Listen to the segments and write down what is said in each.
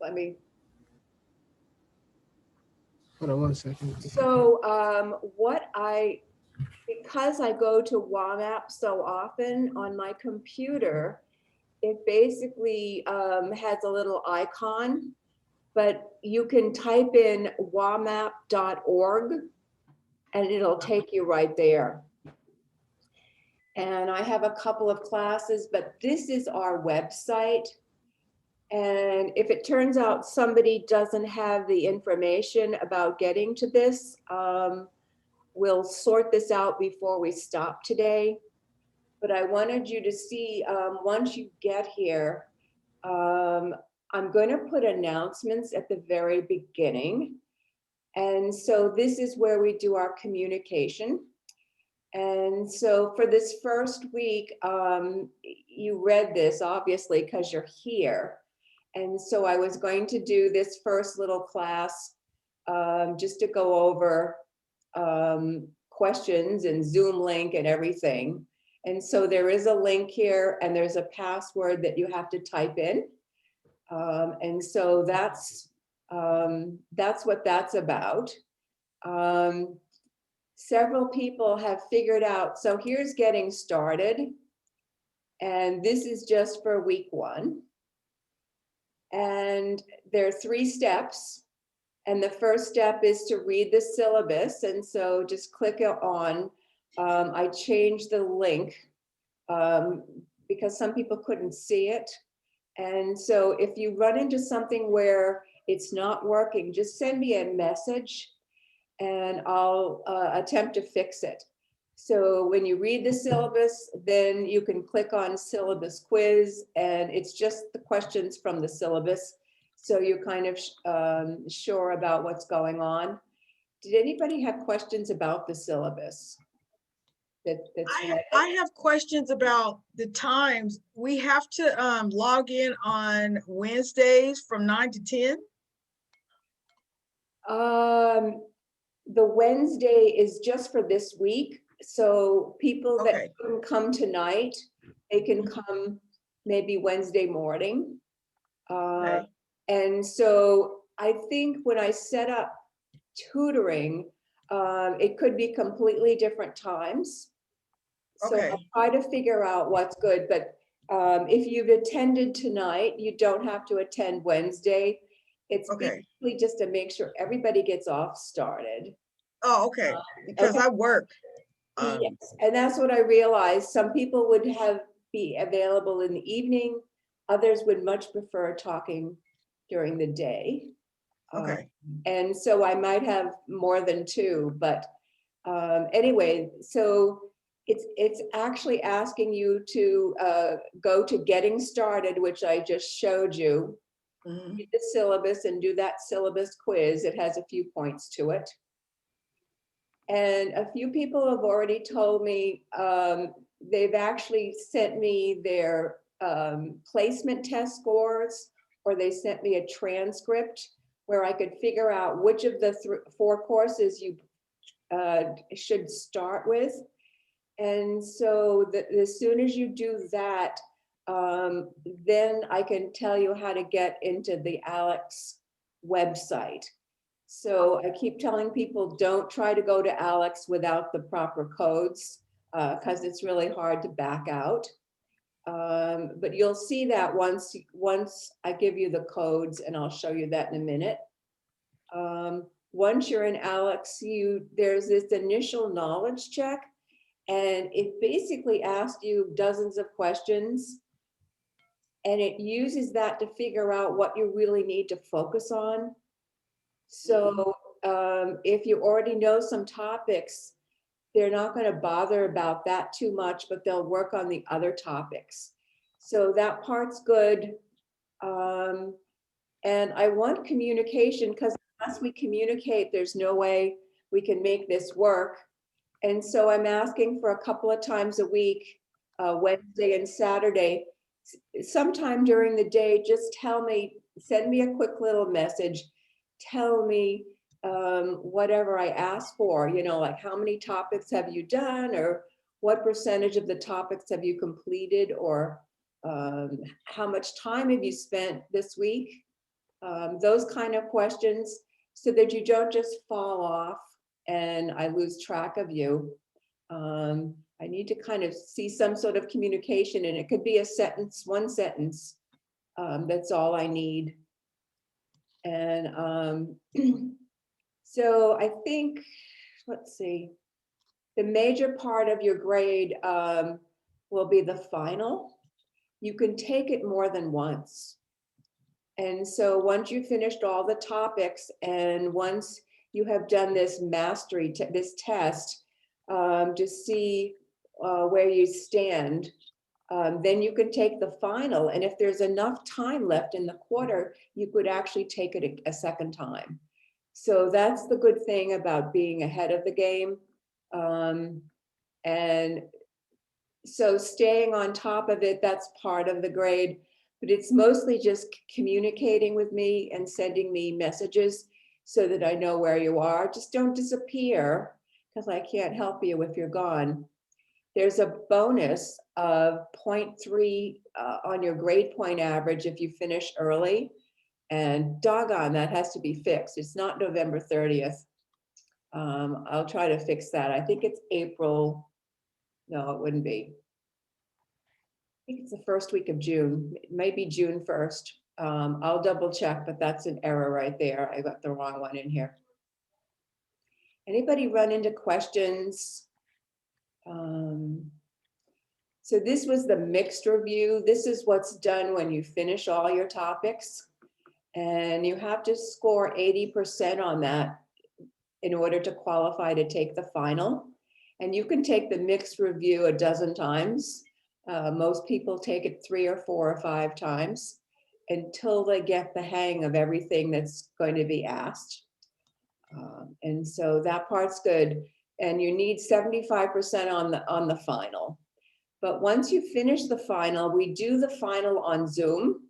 let me. Hold on 1 second. So because I go to wamap so often on my computer, it basically has a little icon, but you can type in wamap.org and it'll take you right there. And I have a couple of classes, but this is our website. And if it turns out somebody doesn't have the information about getting to this, we'll sort this out before we stop today. But I wanted you to see, once you get here, I'm going to put announcements at the very beginning. And so this is where we do our communication. And so for this first week, you read this obviously because you're here. And so I was going to do this first little class just to go over questions and Zoom link and everything. And so there is a link here and there's a password that you have to type in. And so that's what that's about. Several people have figured out, so here's getting started. And this is just for week 1. And there are 3 steps. And the first step is to read the syllabus. And so just click on, I changed the link because some people couldn't see it. And so if you run into something where it's not working, just send me a message and I'll attempt to fix it. So when you read the syllabus, then you can click on syllabus quiz and it's just the questions from the syllabus. So you're kind of sure about what's going on. Did anybody have questions about the syllabus? I have questions about the times. We have to log in on Wednesdays from 9 to 10. The Wednesday is just for this week. So people that couldn't come tonight, they can come maybe Wednesday morning. And so I think when I set up tutoring, it could be completely different times. So I'll try to figure out what's good. But if you've attended tonight, you don't have to attend Wednesday. It's basically just to make sure everybody gets off started. Oh, okay. Because I work. Yes, and that's what I realized. Some people would be available in the evening. Others would much prefer talking during the day. And so I might have more than 2, but anyway, so it's actually asking you to go to getting started, which I just showed you. Read the syllabus and do that syllabus quiz. It has a few points to it. And a few people have already told me they've actually sent me their placement test scores, or they sent me a transcript where I could figure out which of the 4 courses you should start with. And so as soon as you do that, then I can tell you how to get into the Aleks website. So I keep telling people, don't try to go to Aleks without the proper codes because it's really hard to back out. But you'll see that once I give you the codes, and I'll show you that in a minute. Once you're in Aleks, there's this initial knowledge check, and it basically asks you dozens of questions, and it uses that to figure out what you really need to focus on. So if you already know some topics, they're not going to bother about that too much, but they'll work on the other topics. So that part's good. And I want communication, because unless we communicate, there's no way we can make this work. And so I'm asking for a couple of times a week, Wednesday and Saturday, sometime during the day, just send me a quick little message. Tell me whatever I ask for, like how many topics have you done, or what percentage of the topics have you completed, or how much time have you spent this week those kind of questions, so that you don't just fall off and I lose track of you. I need to kind of see some sort of communication, and it could be a sentence, one sentence. That's all I need. And so I think, let's see, the major part of your grade will be the final. You can take it more than once. And so once you finished all the topics, and once you have done this mastery, this test, to see where you stand, then you can take the final. And if there's enough time left in the quarter, you could actually take it a second time. So that's the good thing about being ahead of the game. And so staying on top of it, that's part of the grade, but it's mostly just communicating with me and sending me messages so that I know where you are. Just don't disappear, because I can't help you if you're gone. There's a bonus of 0.3 on your grade point average if you finish early. And doggone, that has to be fixed. It's not November 30th. I'll try to fix that. I think it's April. No, it wouldn't be. I think it's the first week of June. It may be June 1st. I'll double check, but that's an error right there. I got the wrong one in here. Anybody run into questions? So this was the mixed review. This is what's done when you finish all your topics. And you have to score 80% on that in order to qualify to take the final. And you can take the mixed review a dozen times. Most people take it 3 or 4 or 5 times until they get the hang of everything that's going to be asked. And so that part's good. And you need 75% on the final. But once you finish the final, we do the final on Zoom.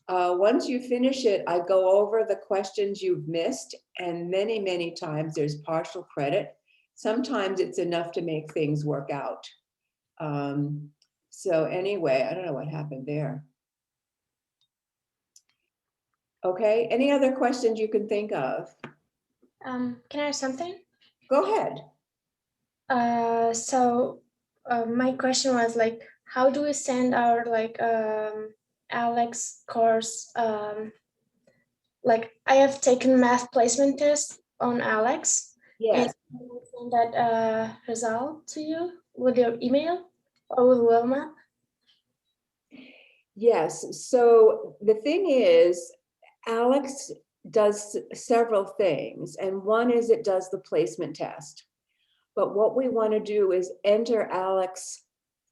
Once you finish it, I go over the questions you've missed, and many, many times there's partial credit. Sometimes it's enough to make things work out. So anyway, I don't know what happened there. Okay, any other questions you can think of? Can I ask something? Go ahead. My question was like, how do we send our Aleks course? Like I have taken math placement test on Aleks. Yes. And I will send that result to you with your email or with wamap. Yes. So the thing is, Aleks does several things, and one is it does the placement test. But what we want to do is enter Aleks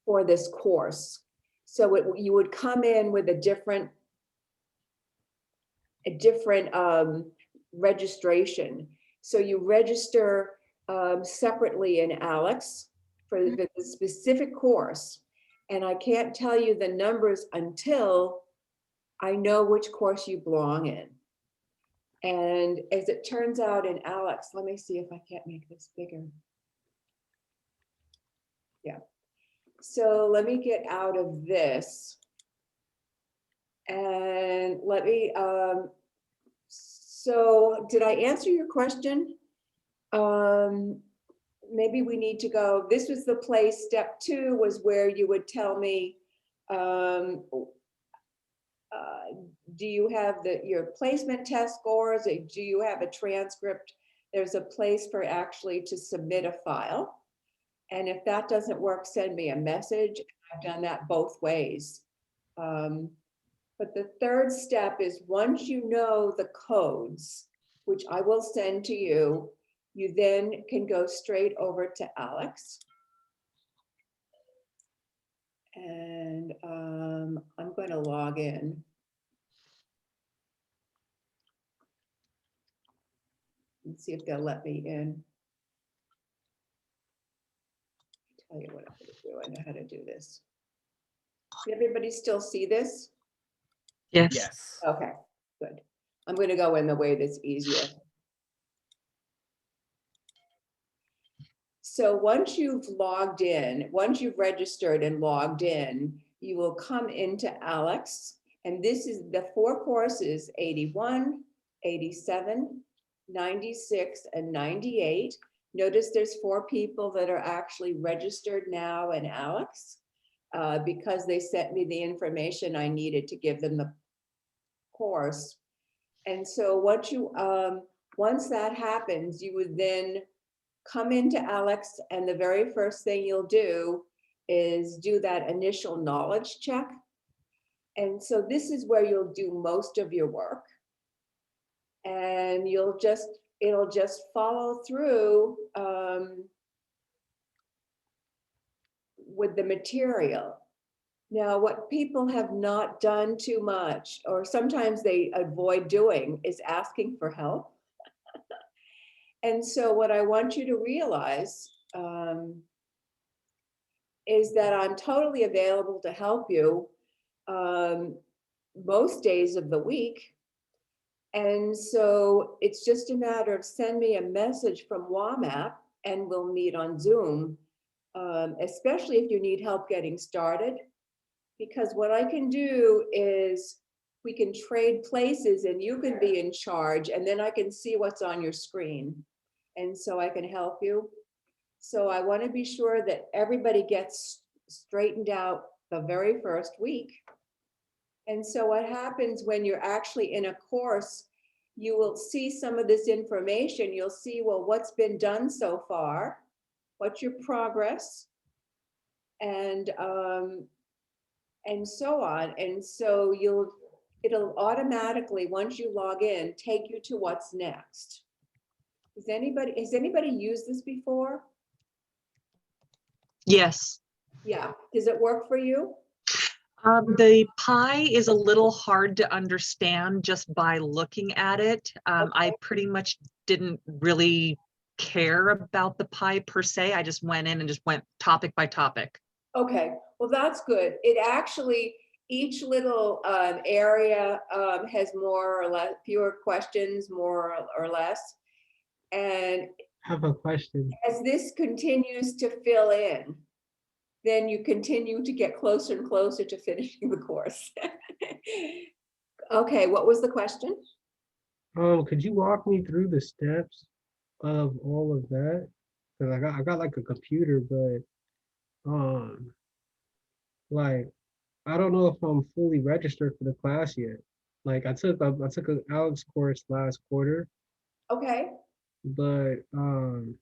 for this course. So you would come in with a different registration. So you register separately in Aleks for the specific course. And I can't tell you the numbers until I know which course you belong in. And as it turns out in Aleks, let me see if I can't make this bigger. Yeah. So let me get out of this. And let me, so did I answer your question? Maybe we need to go, this was the place, step 2 was where you would tell me, do you have your placement test scores? Do you have a transcript? There's a place for actually to submit a file. And if that doesn't work, send me a message. I've done that both ways. But the third step is once you know the codes, which I will send to you, you then can go straight over to Aleks. And I'm going to log in. Let's see if they'll let me in. I'll tell you what I'm going to do. I know how to do this. Can everybody still see this? Yes. Yes. Okay, good. I'm going to go in the way that's easier. So once you've logged in, once you've registered and logged in, you will come into Aleks. And this is the 4 courses, 81, 87, 96, and 98. Notice there's 4 people that are actually registered now and Alex, because they sent me the information I needed to give them the course. And so once that happens, you would then come into Aleks, and the very first thing you'll do is do that initial knowledge check. And so this is where you'll do most of your work. And it'll just follow through with the material. Now, what people have not done too much, or sometimes they avoid doing, is asking for help. And so what I want you to realize is that I'm totally available to help you most days of the week. And so it's just a matter of send me a message from wamap and we'll meet on Zoom, especially if you need help getting started. Because what I can do is we can trade places and you can be in charge, and then I can see what's on your screen. And so I can help you. So I want to be sure that everybody gets straightened out the very first week. And so what happens when you're actually in a course, you will see some of this information. You'll see, well, what's been done so far? What's your progress? And so on. And so it'll automatically, once you log in, take you to what's next. Has anybody used this before? Yes. Yeah. Does it work for you? The pie is a little hard to understand just by looking at it. I pretty much didn't really care about the pie per se. I just went in and just went topic by topic. Okay, well, that's good. It actually, each little area has more or less, fewer questions, more or less. And I have a question. as this continues to fill in, then you continue to get closer and closer to finishing the course. Okay, what was the question? Could you walk me through the steps of all of that? Because I got like a computer, but like I don't know if I'm fully registered for the class yet. Like I took an Aleks course last quarter, Okay, but I'll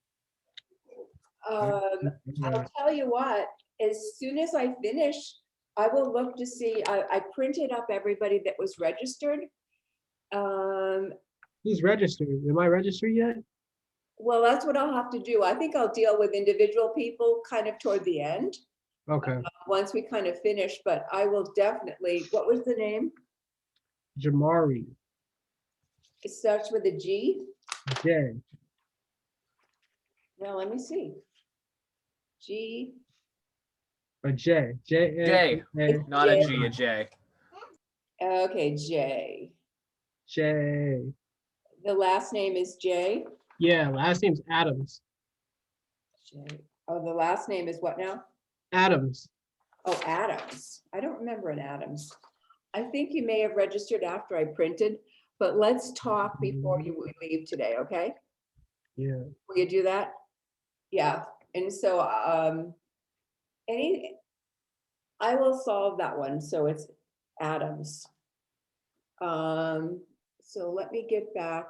tell you what, as soon as I finish, I will look to see, I printed up everybody that was registered. who's registered? Am I registered yet? Well, that's what I'll have to do. I think I'll deal with individual people kind of toward the end, Okay. once we kind of finish, but I will definitely, what was the name? Jamari. It starts with a G. J. Now, let me see. G. A J. J. J. It's Not a J. G, a J. Okay, J. J. The last name is J. Yeah, last name's Adams. J. Oh, the last name is what now? Adams. Oh, Adams. I don't remember an Adams. I think you may have registered after I printed, but let's talk before you leave today, okay? Yeah. Will you do that? Yeah, and so I will solve that one, so it's Adams. So let me get back.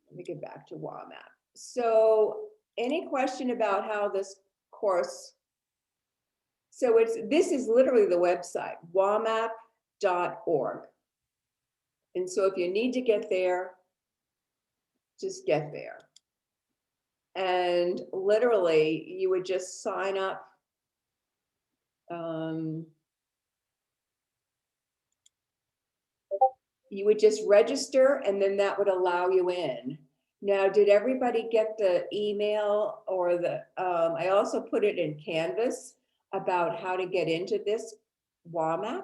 Let me get back to wamap. So any question about how this course, so this is literally the website, wamap.org. And so if you need to get there, just get there. And literally you would just sign up. You would just register and then that would allow you in. Now, did everybody get the email or I also put it in Canvas about how to get into this wamap?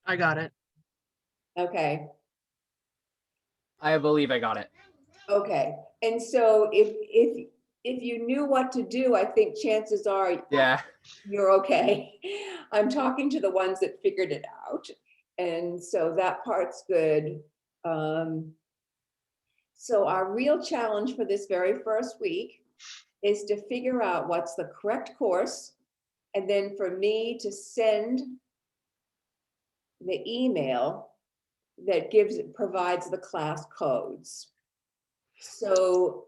I got it. Okay. I believe I got it. Okay, and so if if you knew what to do, I think chances are Yeah. you're okay. I'm talking to the ones that figured it out. And so that part's good. So our real challenge for this very first week is to figure out what's the correct course. And then for me to send the email that provides the class codes. So,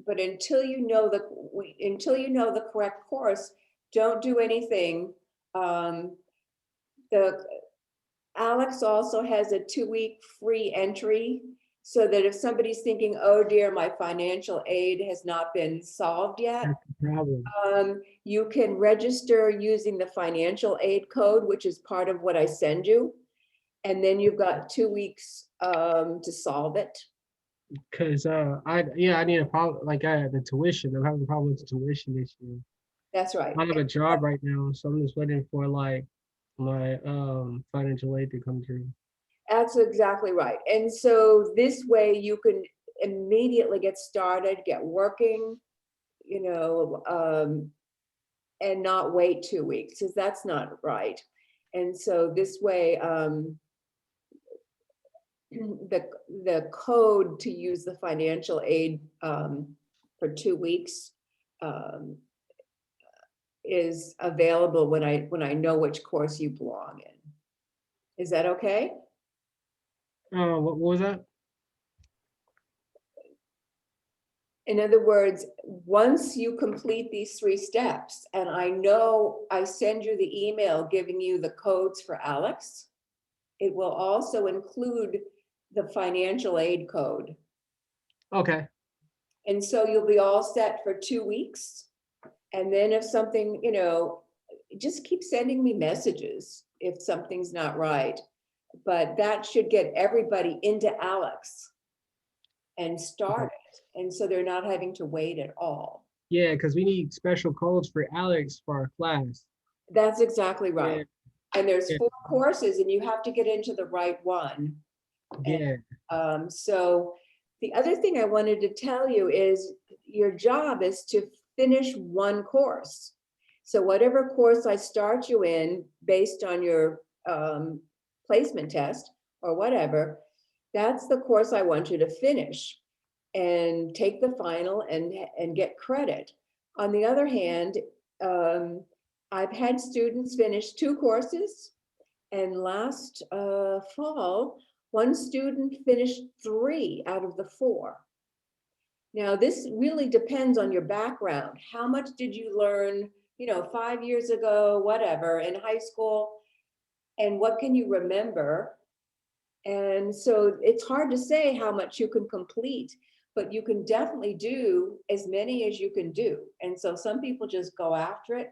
but until you know the correct course, don't do anything. Aleks also has a 2-week free entry, so that if somebody's thinking, oh dear, my financial aid has not been solved yet, That's the problem. you can register using the financial aid code, which is part of what I send you. And then you've got 2 weeks to solve it. Cause I need a problem, like the tuition. I'm having a problem with the tuition issue. That's right. I don't have a job right now, so I'm just waiting for like my financial aid to come through. That's exactly right. And so this way you can immediately get started, get working, you know, and not wait 2 weeks, because that's not right. And so this way, the code to use the financial aid for 2 weeks is available when I know which course you belong in. Is that okay? What was that? In other words, once you complete these 3 steps, and I know I send you the email giving you the codes for Aleks, it will also include the financial aid code. Okay. And so you'll be all set for 2 weeks. And then if something, you know, just keep sending me messages if something's not right. But that should get everybody into Aleks and start it. And so they're not having to wait at all. Yeah, because we need special codes for Aleks for our class. That's exactly right. Yeah. And there's Yeah. 4 courses and you have to get into the right one. Yeah. So the other thing I wanted to tell you is your job is to finish 1 course. So whatever course I start you in based on your placement test or whatever, that's the course I want you to finish and take the final and get credit. On the other hand, I've had students finish 2 courses, and last fall, 1 student finished 3 out of the 4. Now, this really depends on your background. How much did you learn, you know, 5 years ago, whatever, in high school, and what can you remember? And so it's hard to say how much you can complete, but you can definitely do as many as you can do. And so some people just go after it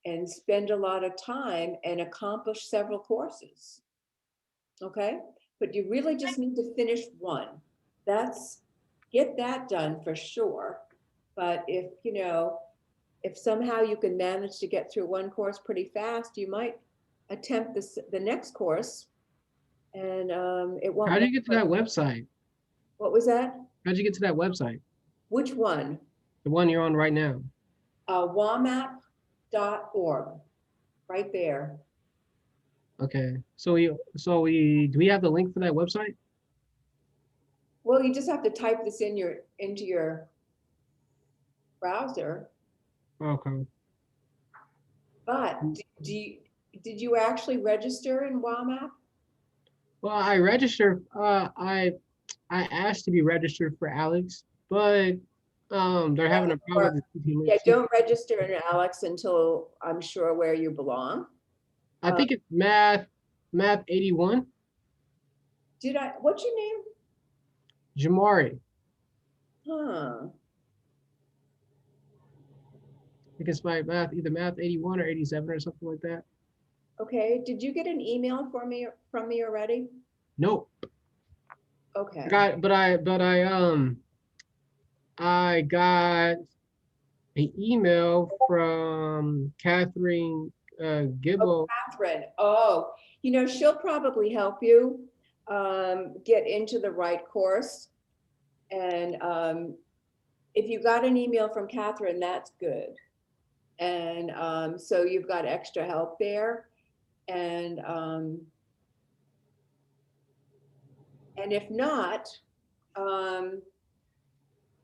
and spend a lot of time and accomplish several courses. Okay, but you really just need to finish 1. Get that done for sure. But if, you know, if somehow you can manage to get through 1 course pretty fast, you might attempt the next course, and it won't. How did you get to that website? What was that? How'd you get to that website? Which one? The one you're on right now. Wamap.org, right there. Okay. So do we have the link for that website? Well, you just have to type this into your browser. Okay. But did you actually register in WAMAP? Well, I registered. I asked to be registered for Aleks, but they're having a problem with the Yeah, don't register in Aleks until I'm sure where you belong. I think it's Math81. What's your name? Jamari. Huh. I think it's my either Math81 or 87 or something like that. Okay, did you get an email from me already? Nope. Okay. I got an email from Catherine Gibbo. Catherine, oh, you know, she'll probably help you get into the right course. And if you got an email from Catherine, that's good. And so you've got extra help there. And if not,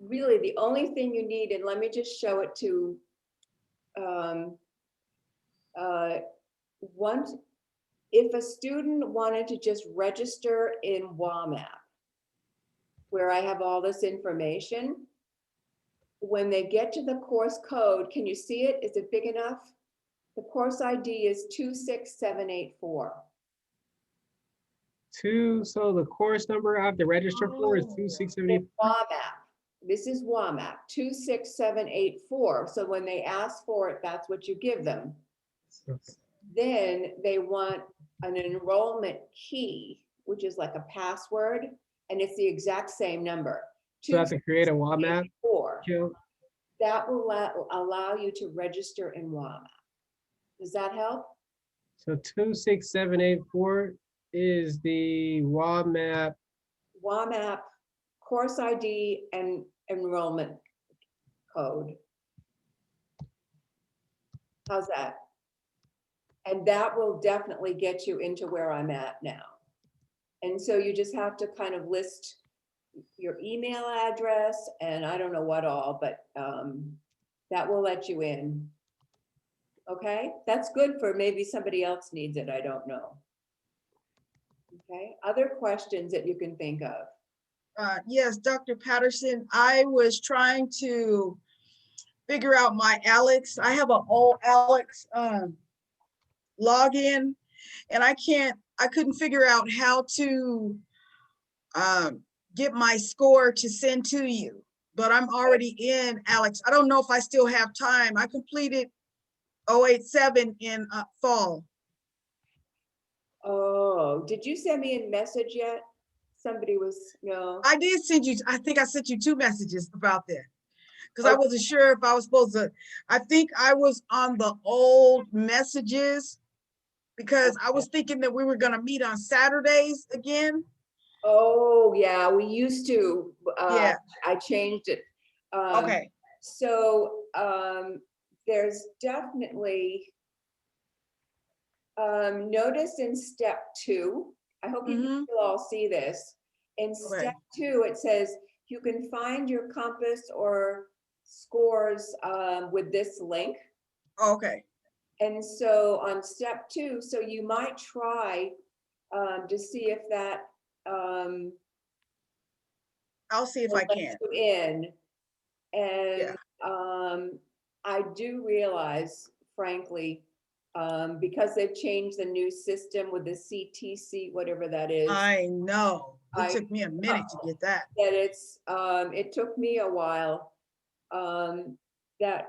really the only thing you need, and let me just show it to once, if a student wanted to just register in wamap, where I have all this information, when they get to the course code, can you see it? Is it big enough? The course ID is 26784. So the course number I have to register for is Oh. 2678. wamap. This is wamap 26784. So when they ask for it, that's what you give them. Then they want an enrollment key, which is like a password, and it's the exact same number. So I have to create a wamap 26784. account. That will allow you to register in wamap. Does that help? So 26784 is the wamap. wamap, course ID, and enrollment code. How's that? And that will definitely get you into where I'm at now. And so you just have to kind of list your email address and I don't know what all, but that will let you in. Okay, that's good for maybe somebody else needs it, I don't know. Okay, other questions that you can think of? Yes, Dr. Patterson, I was trying to figure out my Aleks. I have an old Aleks login, and I couldn't figure out how to get my score to send to you, but I'm already in Aleks. I don't know if I still have time. I completed 087 in fall. Oh, did you send me a message yet? Somebody was, no. I did send you, I think I sent you 2 messages about that. Because I Okay. wasn't sure if I was supposed to, I think I was on the old messages because I was thinking that we were gonna meet on Saturdays again. Oh, yeah, we used to. Yeah. I changed it. Okay, So there's definitely, notice in step 2, I hope you can Mhm. still all see this. In Okay. step 2, it says you can find your compass or scores with this link. Okay, And so on step 2, so you might try to see if that I'll see if will I let can. you in. Yeah. And I do realize, frankly, because they've changed the new system with the CTC, whatever that is, I know. It I took me a minute to get that. that it's, it took me a while, that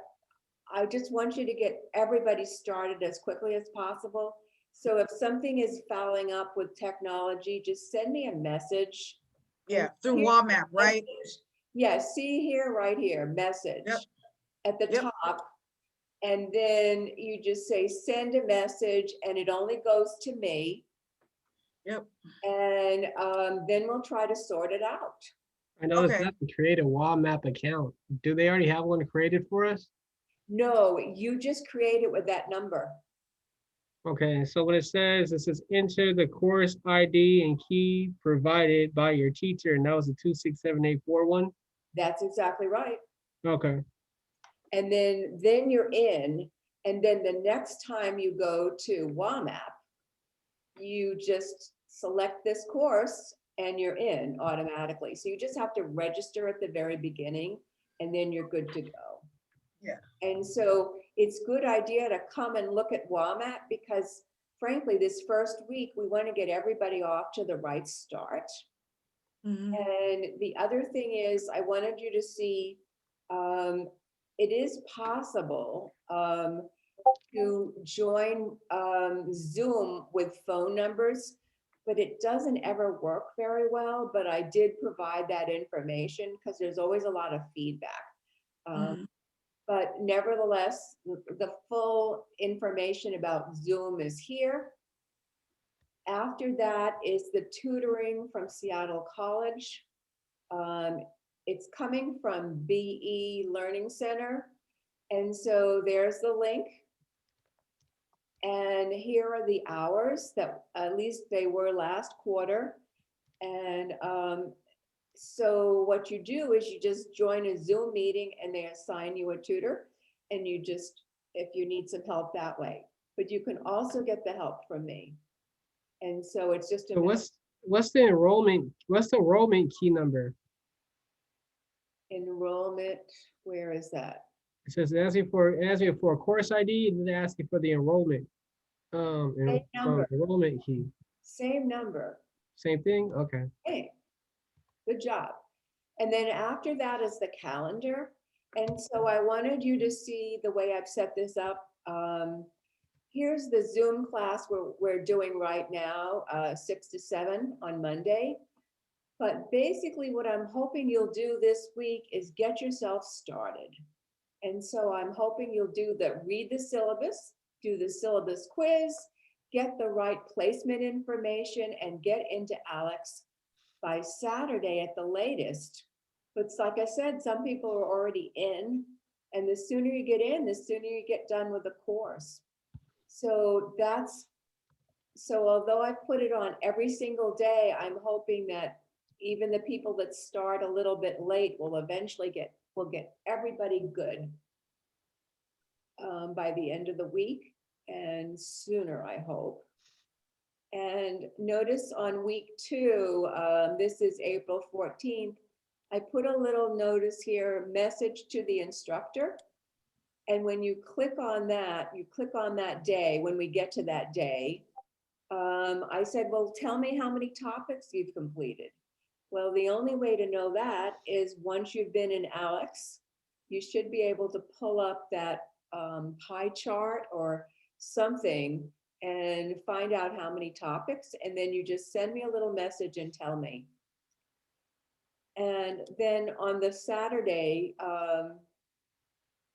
I just want you to get everybody started as quickly as possible. So if something is fouling up with technology, just send me a message. Yeah, through Here's wamap, the right? message. Yeah, see here, right here, message Yep. at the Yep. top. And then you just say, send a message, and it only goes to me. Yep. And then we'll try to sort it out. I noticed Okay. I have to create a wamap account. Do they already have one created for us? No, you just create it with that number. Okay, so when it says enter the course ID and key provided by your teacher, and that was the 267841. That's exactly right. Okay, And then you're in, and then the next time you go to wamap, you just select this course and you're in automatically. So you just have to register at the very beginning and then you're good to go. Yeah. And so it's a good idea to come and look at wamap because frankly, this first week, we want to get everybody off to the right start. Mhm. And the other thing is, I wanted you to see, it is possible to join Zoom with phone numbers, but it doesn't ever work very well. But I did provide that information because there's always a lot of feedback. Mhm. But nevertheless, the full information about Zoom is here. After that is the tutoring from Seattle College. it's coming from BE Learning Center. And so there's the link. And here are the hours that at least they were last quarter. And so what you do is you just join a Zoom meeting and they assign you a tutor, and you just, if you need some help that way, but you can also get the help from me. And so it's just a So what's the enrollment key number? enrollment. Where is that? It says asking for a course ID, and then asking for the enrollment. Same number. Enrollment key. Same number. Same thing? Okay. Hey, good job. And then after that is the calendar. And so I wanted you to see the way I've set this up. Here's the Zoom class we're doing right now, 6 to 7 on Monday. But basically what I'm hoping you'll do this week is get yourself started. And so I'm hoping you'll read the syllabus, do the syllabus quiz, get the right placement information, and get into Aleks by Saturday at the latest. But it's like I said, some people are already in, and the sooner you get in, the sooner you get done with the course. So although I put it on every single day, I'm hoping that even the people that start a little bit late will eventually get everybody good by the end of the week, and sooner, I hope. And notice on week 2, this is April 14th, I put a little notice here, message to the instructor. And when you click on that, day, when we get to that day, I said, well, tell me how many topics you've completed. Well, the only way to know that is once you've been in Aleks, you should be able to pull up that pie chart or something and find out how many topics. And then you just send me a little message and tell me. And then on the Saturday,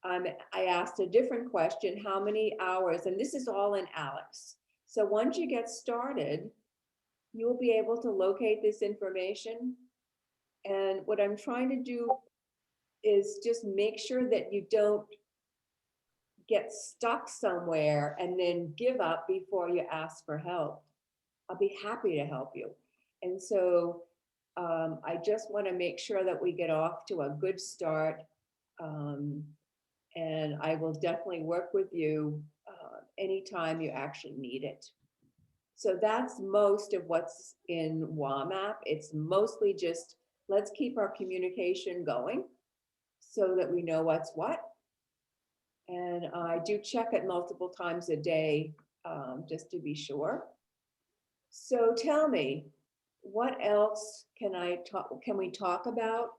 I asked a different question, how many hours? And this is all in Aleks. So once you get started, you'll be able to locate this information. And what I'm trying to do is just make sure that you don't get stuck somewhere and then give up before you ask for help. I'll be happy to help you. And so I just want to make sure that we get off to a good start. And I will definitely work with you anytime you actually need it. So that's most of what's in wamap. It's mostly just, let's keep our communication going so that we know what's what. And I do check it multiple times a day just to be sure. So tell me, what else can we talk about?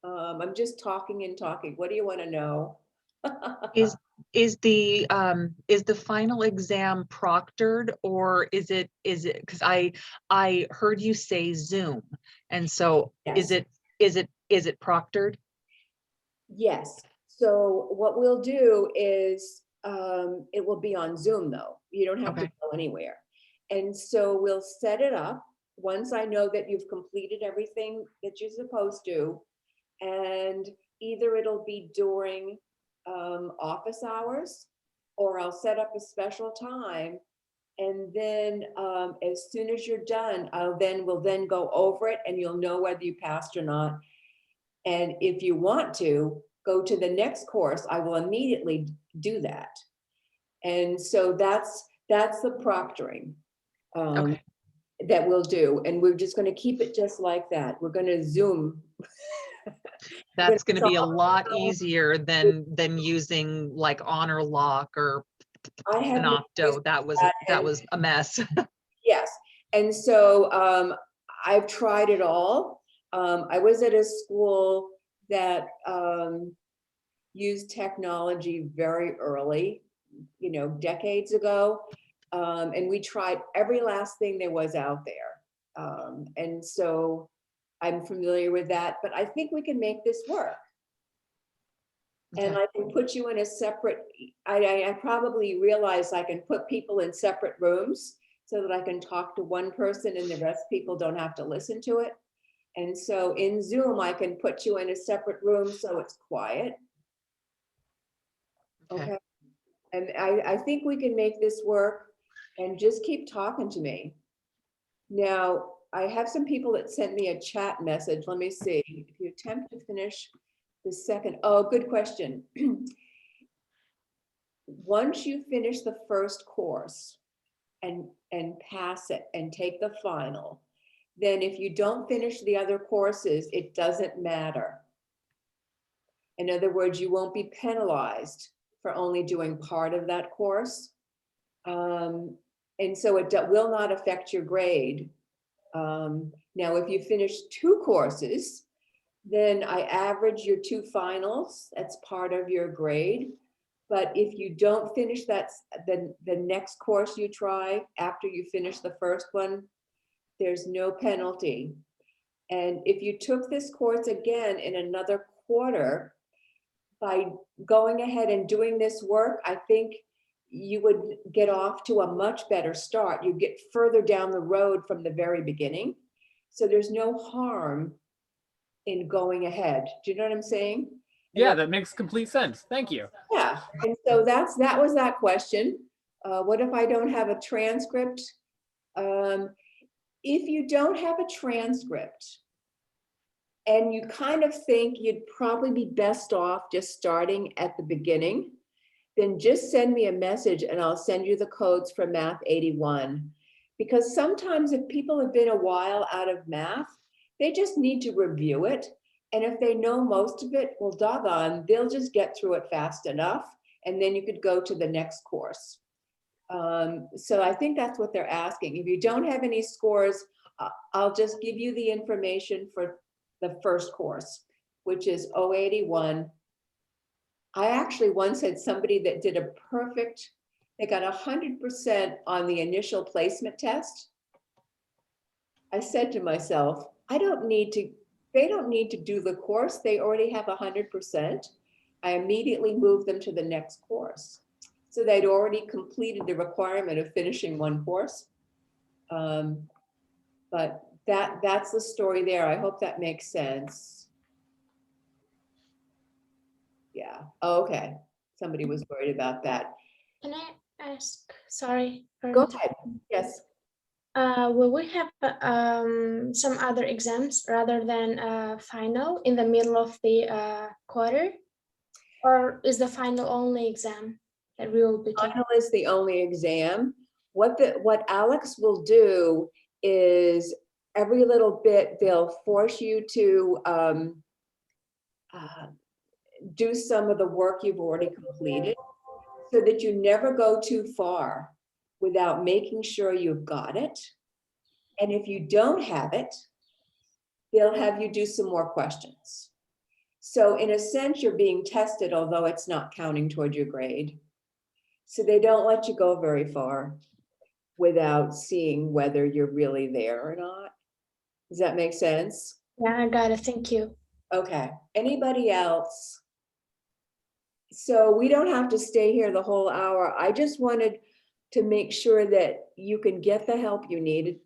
I'm just talking and talking. What do you want to know? Is the final exam proctored, or is it because I heard you say Zoom, and so Yes. is it proctored? Yes. So what we'll do is it will be on Zoom though. You don't have to go anywhere. And so we'll set it up once I know that you've completed everything that you're supposed to, and either it'll be during office hours, or I'll set up a special time. And then as soon as you're done, we'll then go over it and you'll know whether you passed or not. And if you want to go to the next course, I will immediately do that. And so that's the proctoring that we'll do. And we're just going to keep it just like that. We're going to Zoom. That's going to be a lot easier than using like Honor Lock or Panopto. That was a mess. Yes. And so I've tried it all. I was at a school that used technology very early, decades ago. And we tried every last thing there was out there. And so I'm familiar with that, but I think we can make this work. And I can put you in a separate, I probably realize I can put people in separate rooms so that I can talk to one person and the rest people don't have to listen to it. And so in Zoom, I can put you in a separate room so it's quiet. Okay. And I think we can make this work, and just keep talking to me. Now, I have some people that sent me a chat message. Let me see. If you attempt to finish the second, oh, good question. Once you finish the first course and pass it and take the final, then if you don't finish the other courses, it doesn't matter. In other words, you won't be penalized for only doing part of that course. And so it will not affect your grade. Now, if you finish 2 courses, then I average your 2 finals. That's part of your grade. But if you don't finish that, the next course you try after you finish the first one, there's no penalty. And if you took this course again in another quarter, by going ahead and doing this work, I think you would get off to a much better start. You get further down the road from the very beginning. So there's no harm in going ahead. Do you know what I'm saying? Yeah, that makes complete sense. Thank you. Yeah, and so that was that question. What if I don't have a transcript? If you don't have a transcript and you kind of think you'd probably be best off just starting at the beginning, then just send me a message and I'll send you the codes for Math 81. Because sometimes if people have been a while out of math, they just need to review it. And if they know most of it, well, doggone, they'll just get through it fast enough. And then you could go to the next course. So I think that's what they're asking. If you don't have any scores, I'll just give you the information for the first course, which is 081. I actually once had somebody that did a perfect, they got 100% on the initial placement test. I said to myself, they don't need to do the course. They already have 100%. I immediately moved them to the next course. So they'd already completed the requirement of finishing one course. But that's the story there. I hope that makes sense. Yeah, okay. Somebody was worried about that. Can I ask, sorry. Go ahead, yes. Will we have some other exams rather than final in the middle of the quarter? Or is the final only exam that we will be taking? Final is the only exam. What Aleks will do is every little bit, they'll force you to do some of the work you've already completed so that you never go too far without making sure you've got it. And if you don't have it, they'll have you do some more questions. So in a sense, you're being tested, although it's not counting toward your grade. So they don't let you go very far without seeing whether you're really there or not. Does that make sense? Yeah, I got it. Thank you. Okay. Anybody else? So we don't have to stay here the whole hour. I just wanted to make sure that you can get the help you need.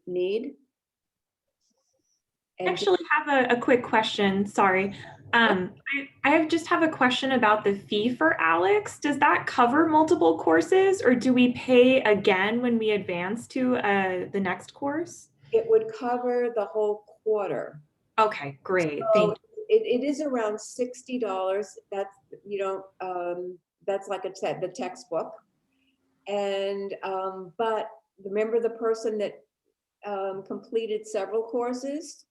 I actually have a quick question. Sorry. I just have a question about the fee for Aleks. Does that cover multiple courses, or do we pay again when we advance to the next course? It would cover the whole quarter. Okay, great. So thank you. it is around $60. That's, you know, that's like I said, the textbook. And but remember the person that completed several courses,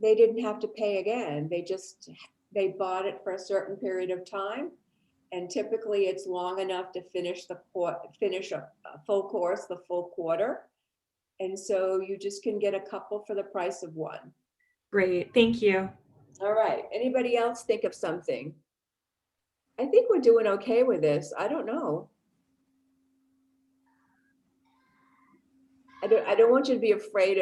they didn't have to pay again. They bought it for a certain period of time, and typically it's long enough to finish a full course, the full quarter. And so you just can get a couple for the price of one. Great, thank you. All right, anybody else think of something? I think we're doing okay with this. I don't know. I don't want you to be afraid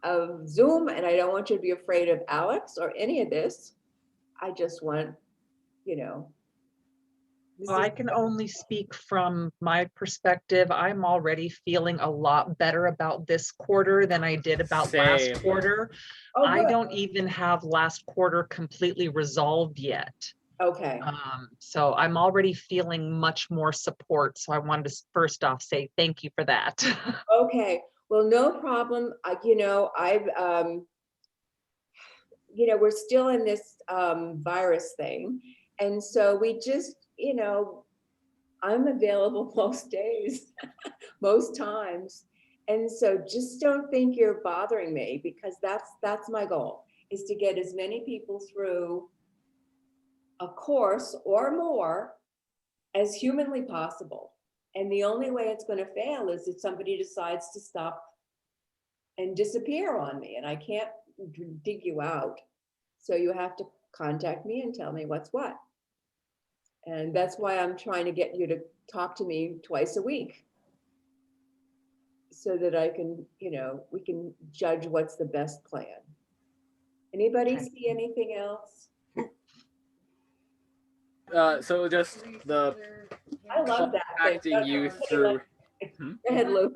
of Zoom, and I don't want you to be afraid of Aleks or any of this. I just want, you know, This Well, I is- can only speak from my perspective. I'm already feeling a lot better about this quarter than I did about Same. last quarter. Oh, I good. don't even have last quarter completely resolved yet. Okay, So I'm already feeling much more support. So I wanted to first off say thank you for that. okay. Well, no problem. We're still in this virus thing. And so we just, I'm available most days, most times. And so just don't think you're bothering me, because that's my goal, is to get as many people through a course or more as humanly possible. And the only way it's going to fail is if somebody decides to stop and disappear on me, and I can't dig you out. So you have to contact me and tell me what's what. And that's why I'm trying to get you to talk to me twice a week, so that I can, we can judge what's the best plan. Anybody Okay. see anything else? So just the I love that thing. contacting you through. Go ahead, Luke.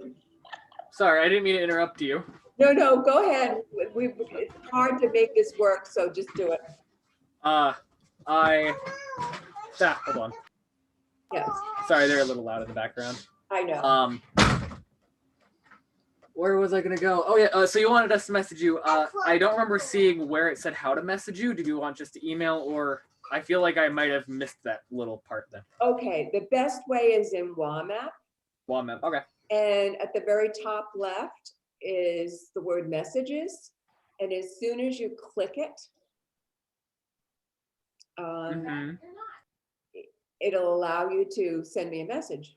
Sorry, I didn't mean to interrupt you. No, go ahead. It's hard to make this work, so just do it. Hold on. Yes, Sorry, they're a little loud in the background. I know. Where was I gonna go? Oh yeah, so you wanted us to message you. I don't remember seeing where it said how to message you. Did you want just to email, or I feel like I might have missed that little part then. Okay, the best way is in wamap. Wamap. Okay. And at the very top left is the word messages. And as soon as you click it, it'll allow you to send me a message.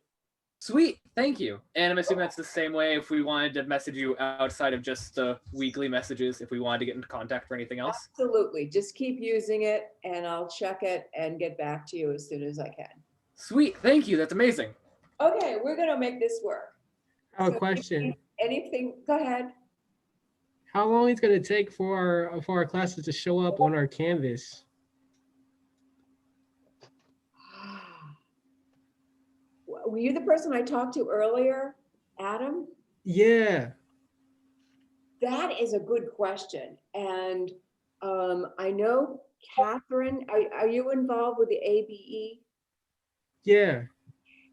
Sweet, thank you. And I'm assuming that's the same way if we wanted to message you outside of just the weekly messages, if we wanted to get into contact for anything else. Absolutely, just keep using it and I'll check it and get back to you as soon as I can. Sweet, thank you, that's amazing. Okay, we're gonna make this work. I have a So question. Anything, go ahead. How long is it going to take for our classes to show up on our Canvas? Were you the person I talked to earlier, Adam? Yeah. That is a good question. And I know Catherine, are you involved with the ABE? Yeah.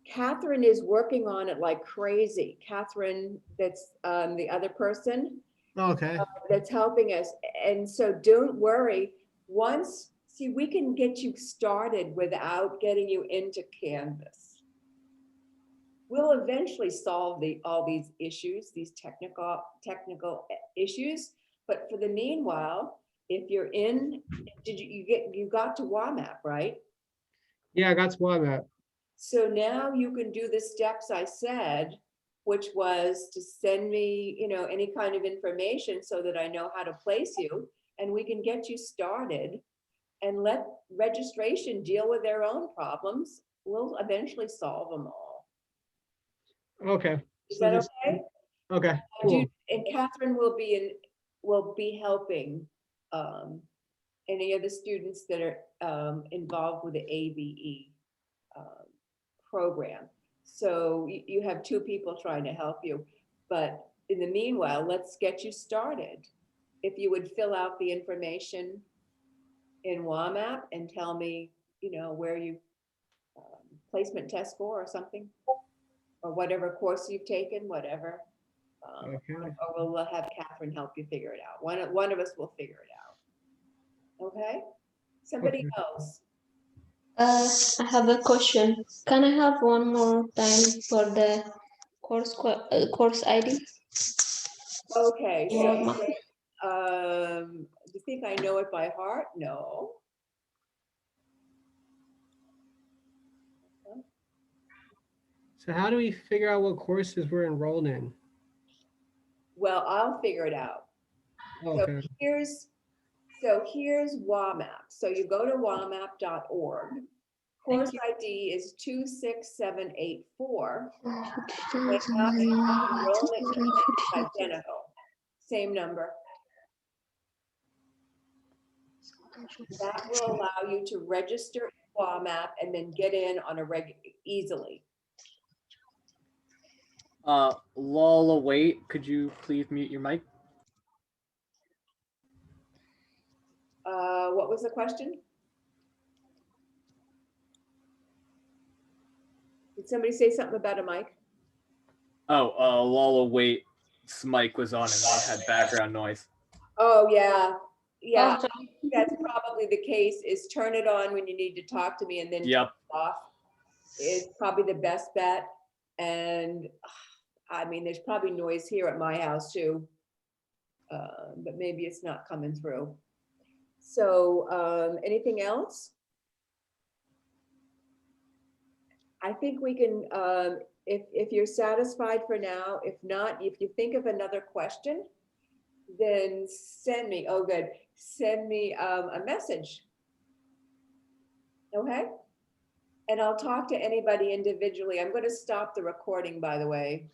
Catherine is working on it like crazy. Catherine, that's the other person Okay. that's helping us. And so don't worry. See, we can get you started without getting you into Canvas. We'll eventually solve all these issues, these technical issues. But for the meanwhile, if you're in, you got to wamap, right? Yeah, I got SWAT. So now you can do the steps I said, which was to send me, any kind of information so that I know how to place you, and we can get you started and let registration deal with their own problems. We'll eventually solve them all. Okay. Is So that just- okay? Okay. Cool. And Catherine will be helping any of the students that are involved with the ABE program. So you have two people trying to help you, but in the meanwhile, let's get you started. If you would fill out the information in wamap and tell me, where you placement test score or something, or whatever course you've taken, whatever. Okay. Or we'll have Catherine help you figure it out. One of us will figure it out. Okay? Somebody Okay. else. I have a question. Can I have one more time for the course ID? Okay, so Yeah. do you think I know it by heart? No. So how do we figure out what courses we're enrolled in? Well, I'll figure it out. Okay. So here's WAMAP. So you go to wamap.org. Course ID is 26784. Enrollment is identical, same number. That will allow you to register wamap and then get in on a easily. Lola, wait, could you please mute your mic? What was the question? Did somebody say something about a mic? Oh, Lola, wait, mic was on and it had background noise. Oh, yeah. Yeah, Okay. that's probably the case, is turn it on when you need to talk to me and then turn Yep. it off. Is probably the best bet. And I mean, there's probably noise here at my house too. But maybe it's not coming through. So anything else? I think we can, if you're satisfied for now, if not, if you think of another question, then send me, oh good, send me a message. Okay? And I'll talk to anybody individually. I'm going to stop the recording, by the way.